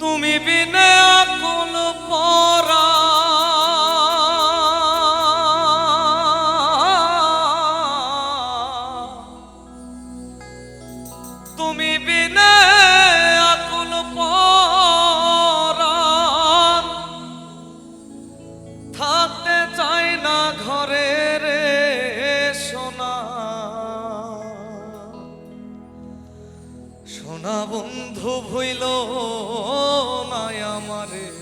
তুমি বিনে আকুল পরা তুমি বিনে আকুল পরা থাকতে চাই না ঘরে রে সোনা সোনা বন্ধু ভইল না আমারে রে।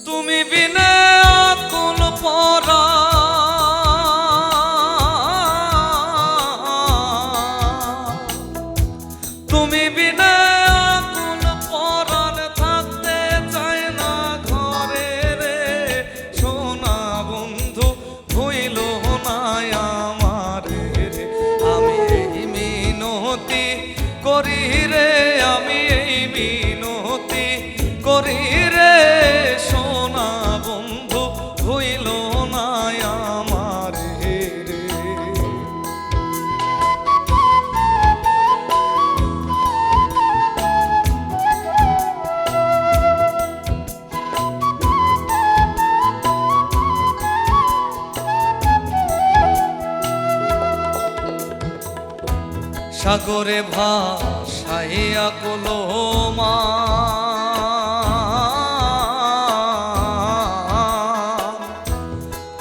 তুমি বিনে আকুল পরা তুমি বিনে আকুল পরাণ থাকতে চাই না ঘরে রে সোনা বন্ধু ভইল না আমারে রে। আমি এই মিনতি করি রে আমি এই মিনতি করি রে সোনা বন্ধু ভইল না আমারে রে। সাগরে ভাসাইয়া কলমা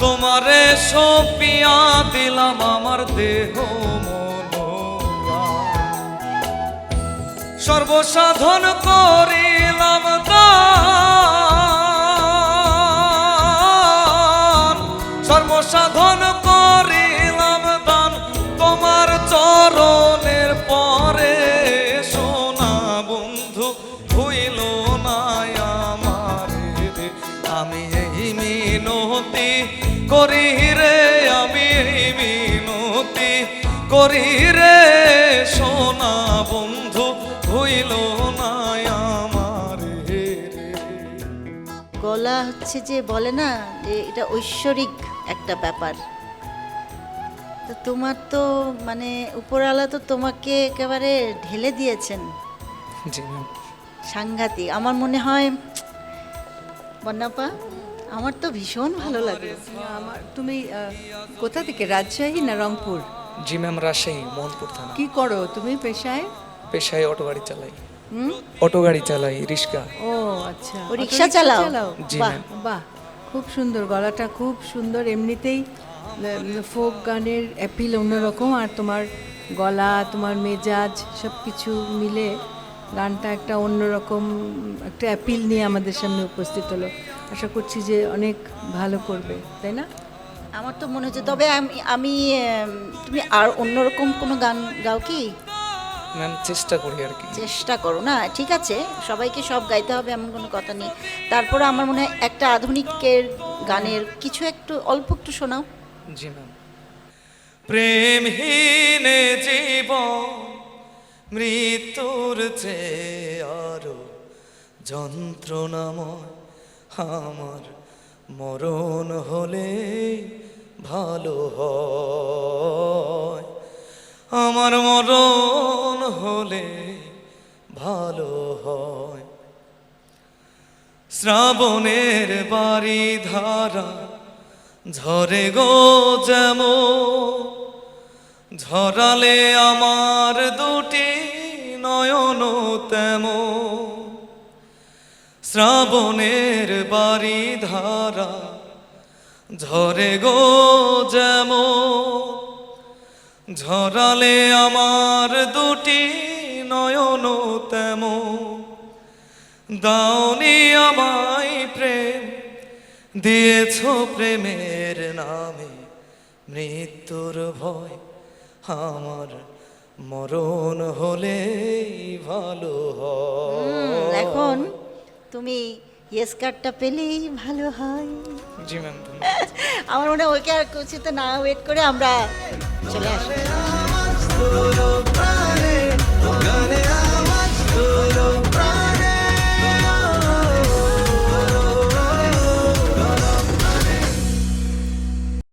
তোমারে সপিয়া দিলাম আমার দেহ মন সর্বসাধন করিলাম দান সর্বসাধন করিলাম দান তোমার চরণের পরে সোনা বন্ধু ভইল না আমারে রে। আমি এই মিনতি করি রে আমি এই মিনতি করি রে সোনা বন্ধু ভইল না আমারে রে। গলা হচ্ছে যে বলে না যে এটা ঐশ্বরিক একটা ব্যাপার। তো তোমার তো মানে উপরওয়ালা তো তোমাকে একেবারে ঢেলে দিয়েছেন, জি ম্যাম। সাংঘাতিক। আমার মনে হয় বন্যাপা আমার তো ভীষণ ভালো লাগে। আমার তুমি কোথা থেকে, রাজশাহী না রংপুর? জি ম্যাম, রাজশাহী মোহনপুর থানা। কি করো তুমি পেশায়? পেশায় অটো গাড়ি চালাই। হুম? অটো গাড়ি চালাই, রিক্সা। ও আচ্ছা, ও রিক্সা চালাও? জি বাহ, ম্যাম। বাহ, খুব সুন্দর, গলাটা খুব সুন্দর। এমনিতেই ফোক গানের অ্যাপিল অন্যরকম, আর তোমার গলা, তোমার মেজাজ সব কিছু মিলে গানটা একটা অন্যরকম একটা অ্যাপিল নিয়ে আমাদের সামনে উপস্থিত হলো। আশা করছি যে অনেক ভালো করবে, তাই না? আমার তো মনে হচ্ছে। তবে আমি তুমি আর অন্যরকম কোনো গান গাও কি? ম্যাম চেষ্টা করি আর কি। চেষ্টা করো না, ঠিক আছে, সবাইকে সব গাইতে হবে এমন কোনো কথা নেই। তারপরে আমার মনে হয় একটা আধুনিকের গানের কিছু একটু অল্প একটু শোনাও। জি ম্যাম। প্রেমহীন জীবন মৃত্যুর চেয়ে আরো যন্ত্রণাময় আমার মরণ হলে ভালো হয় আমার মরণ হলে ভালো হয়। শ্রাবণের বাড়ি ধারা ঝরে গো যেমন ঝরালে আমার দুটি নয়ন তেমন। শ্রাবণের বাড়ি ধারা ঝরে গো যেমন ঝরালে আমার দুটি নয়ন তেমন। দাওনি আমায় প্রেম দিয়েছ প্রেমের নামে মৃত্যুর ভয় আমার মরণ হলেই ভালো হয়। এখন তুমি ইয়েস কার্ডটা পেলেই ভালো হয়। জি ম্যাম। আমার মনে হয় ওকে আর কিছুতে না ওয়েট করে আমরা চলে আসি। সুরভি